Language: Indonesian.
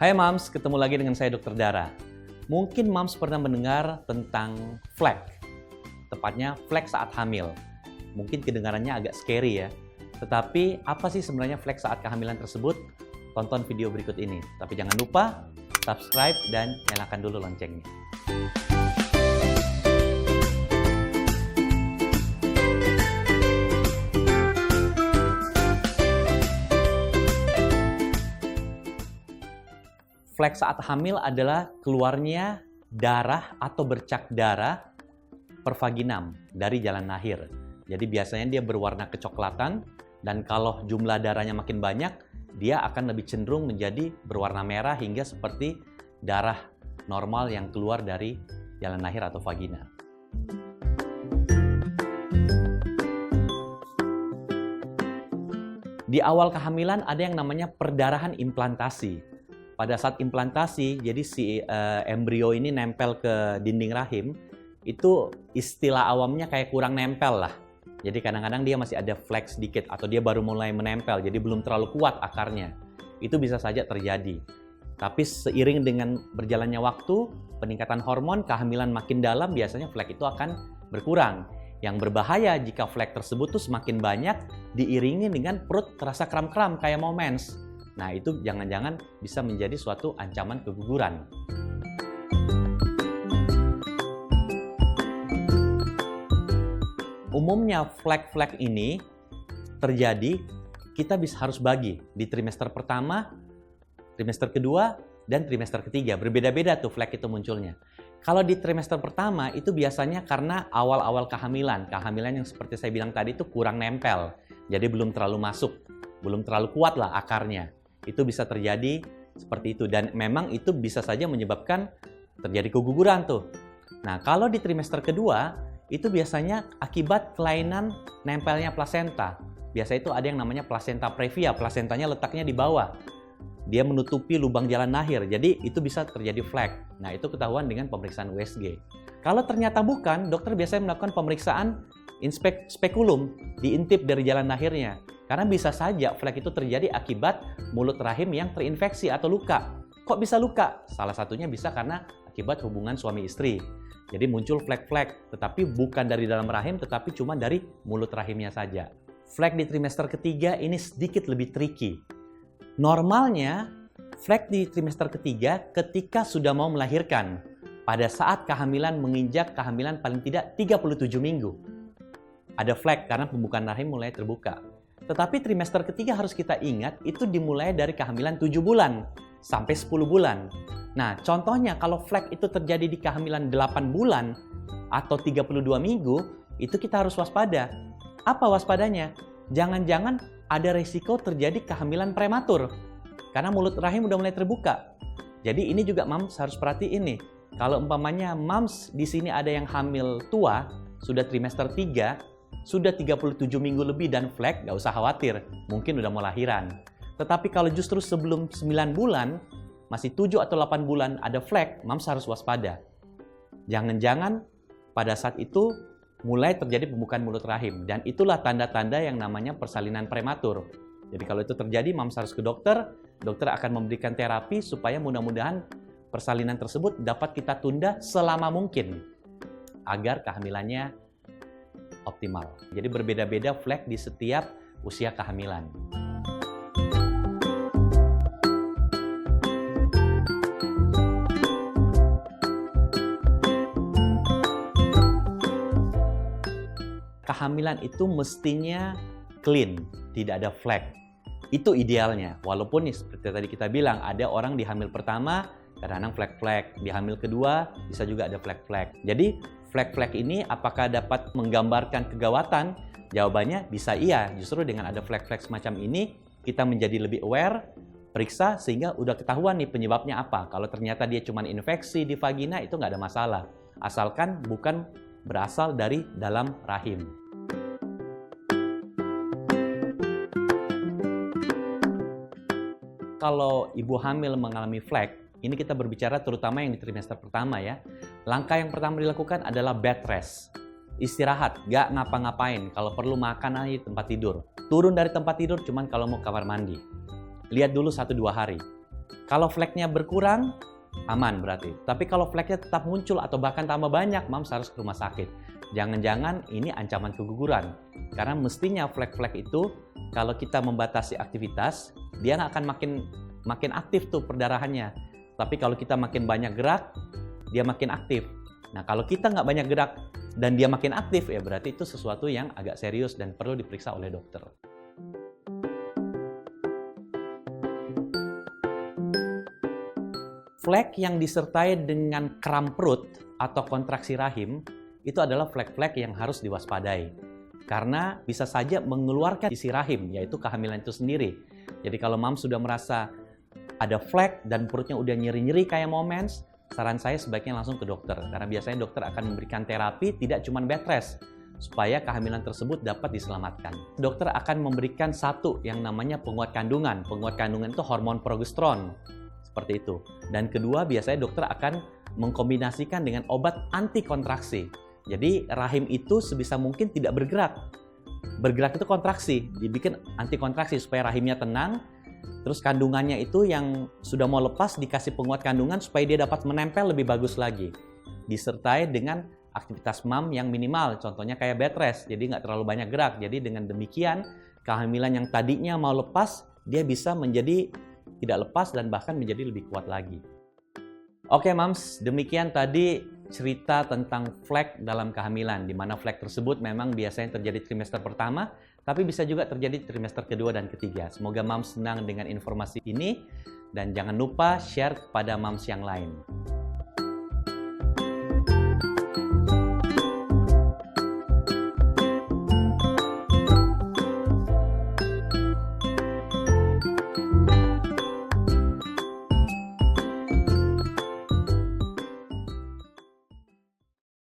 Hai Mams, ketemu lagi dengan saya Dr. Dara. Mungkin Mams pernah mendengar tentang flek, tepatnya flek saat hamil. Mungkin kedengarannya agak scary ya. Tetapi apa sih sebenarnya flek saat kehamilan tersebut? Tonton video berikut ini. Tapi jangan lupa subscribe dan nyalakan dulu loncengnya. Flek saat hamil adalah keluarnya darah atau bercak darah per vaginam dari jalan lahir. Jadi biasanya dia berwarna kecoklatan dan kalau jumlah darahnya makin banyak, dia akan lebih cenderung menjadi berwarna merah hingga seperti darah normal yang keluar dari jalan lahir atau vagina. Di awal kehamilan ada yang namanya perdarahan implantasi. Pada saat implantasi, jadi si embrio ini nempel ke dinding rahim, itu istilah awamnya kayak kurang nempel lah. Jadi kadang-kadang dia masih ada flek sedikit atau dia baru mulai menempel, jadi belum terlalu kuat akarnya. Itu bisa saja terjadi. Tapi seiring dengan berjalannya waktu, peningkatan hormon, kehamilan makin dalam, biasanya flek itu akan berkurang. Yang berbahaya jika flek tersebut tuh semakin banyak, diiringi dengan perut terasa kram-kram kayak mau mens. Nah, itu jangan-jangan bisa menjadi suatu ancaman keguguran. Umumnya flek-flek ini terjadi, kita harus bagi di trimester pertama, trimester kedua, dan trimester ketiga. Berbeda-beda tuh flek itu munculnya. Kalau di trimester pertama itu biasanya karena awal-awal kehamilan yang seperti saya bilang tadi itu kurang nempel. Jadi belum terlalu masuk, belum terlalu kuat lah akarnya. Itu bisa terjadi seperti itu dan memang itu bisa saja menyebabkan terjadi keguguran tuh. Nah, kalau di trimester kedua itu biasanya akibat kelainan nempelnya plasenta. Biasa itu ada yang namanya plasenta previa, plasentanya letaknya di bawah. Dia menutupi lubang jalan lahir, jadi itu bisa terjadi flek. Nah, itu ketahuan dengan pemeriksaan USG. Kalau ternyata bukan, dokter biasanya melakukan pemeriksaan spekulum, diintip dari jalan lahirnya. Karena bisa saja flek itu terjadi akibat mulut rahim yang terinfeksi atau luka. Kok bisa luka? Salah satunya bisa karena akibat hubungan suami istri. Jadi muncul flek-flek, tetapi bukan dari dalam rahim, tetapi cuma dari mulut rahimnya saja. Flek di trimester ketiga ini sedikit lebih tricky. Normalnya, flek di trimester ketiga ketika sudah mau melahirkan. Pada saat kehamilan menginjak kehamilan paling tidak 37 minggu. Ada flek karena pembukaan rahim mulai terbuka. Tetapi trimester ketiga harus kita ingat itu dimulai dari kehamilan 7 bulan sampai 10 bulan. Nah, contohnya kalau flek itu terjadi di kehamilan 8 bulan atau 32 minggu, itu kita harus waspada. Apa waspadanya? Jangan-jangan ada risiko terjadi kehamilan prematur karena mulut rahim udah mulai terbuka. Jadi ini juga Mams harus perhatiin nih. Kalau umpamanya Mams di sini ada yang hamil tua, sudah trimester 3, sudah 37 minggu lebih dan flek, nggak usah khawatir, mungkin udah mau lahiran. Tetapi kalau justru sebelum 9 bulan, masih 7 atau 8 bulan ada flek, Mams harus waspada. Jangan-jangan pada saat itu mulai terjadi pembukaan mulut rahim. Dan itulah tanda-tanda yang namanya persalinan prematur. Jadi kalau itu terjadi, Mams harus ke dokter. Dokter akan memberikan terapi supaya mudah-mudahan persalinan tersebut dapat kita tunda selama mungkin. Agar kehamilannya optimal. Jadi berbeda-beda flek di setiap usia kehamilan. Kehamilan itu mestinya clean, tidak ada flek. Itu idealnya. Walaupun seperti tadi kita bilang, ada orang di hamil pertama kadang-kadang flek-flek, di hamil kedua bisa juga ada flek-flek. Jadi flek-flek ini apakah dapat menggambarkan kegawatan? Jawabannya bisa iya. Justru dengan ada flek-flek semacam ini, kita menjadi lebih aware, periksa sehingga udah ketahuan nih penyebabnya apa. Kalau ternyata dia cuma infeksi di vagina, itu nggak ada masalah. Asalkan bukan berasal dari dalam rahim. Kalau ibu hamil mengalami flek, ini kita berbicara terutama yang di trimester pertama ya. Langkah yang pertama dilakukan adalah bed rest. Istirahat, gak ngapa-ngapain. Kalau perlu makan aja di tempat tidur. Turun dari tempat tidur cuman kalau mau kamar mandi. Lihat dulu 1-2 hari. Kalau fleknya berkurang, aman berarti. Tapi kalau fleknya tetap muncul atau bahkan tambah banyak, mams harus ke rumah sakit. Jangan-jangan ini ancaman keguguran. Karena mestinya flek-flek itu kalau kita membatasi aktivitas, dia akan makin aktif tuh perdarahannya. Tapi kalau kita makin banyak gerak, dia makin aktif. Nah, kalau kita nggak banyak gerak dan dia makin aktif, ya berarti itu sesuatu yang agak serius dan perlu diperiksa oleh dokter. Flek yang disertai dengan kram perut atau kontraksi rahim itu adalah flek-flek yang harus diwaspadai. Karena bisa saja mengeluarkan isi rahim, yaitu kehamilan itu sendiri. Jadi kalau mams sudah merasa ada flek dan perutnya udah nyeri-nyeri kayak mau mens, saran saya sebaiknya langsung ke dokter. Karena biasanya dokter akan memberikan terapi tidak cuma bed rest, supaya kehamilan tersebut dapat diselamatkan. Dokter akan memberikan satu yang namanya penguat kandungan. Penguat kandungan itu hormon progesteron. Seperti itu. Dan kedua, biasanya dokter akan mengkombinasikan dengan obat anti kontraksi. Jadi rahim itu sebisa mungkin tidak bergerak. Bergerak itu kontraksi, dibikin anti kontraksi supaya rahimnya tenang. Terus kandungannya itu yang sudah mau lepas dikasih penguat kandungan supaya dia dapat menempel lebih bagus lagi. Disertai dengan aktivitas mam yang minimal, contohnya kayak bed rest, jadi nggak terlalu banyak gerak. Jadi dengan demikian, kehamilan yang tadinya mau lepas, dia bisa menjadi tidak lepas dan bahkan menjadi lebih kuat lagi. Oke mams, demikian tadi cerita tentang flek dalam kehamilan, di mana flek tersebut memang biasanya terjadi trimester pertama, tapi bisa juga terjadi trimester kedua dan ketiga. Semoga mams senang dengan informasi ini, dan jangan lupa share kepada mams yang lain.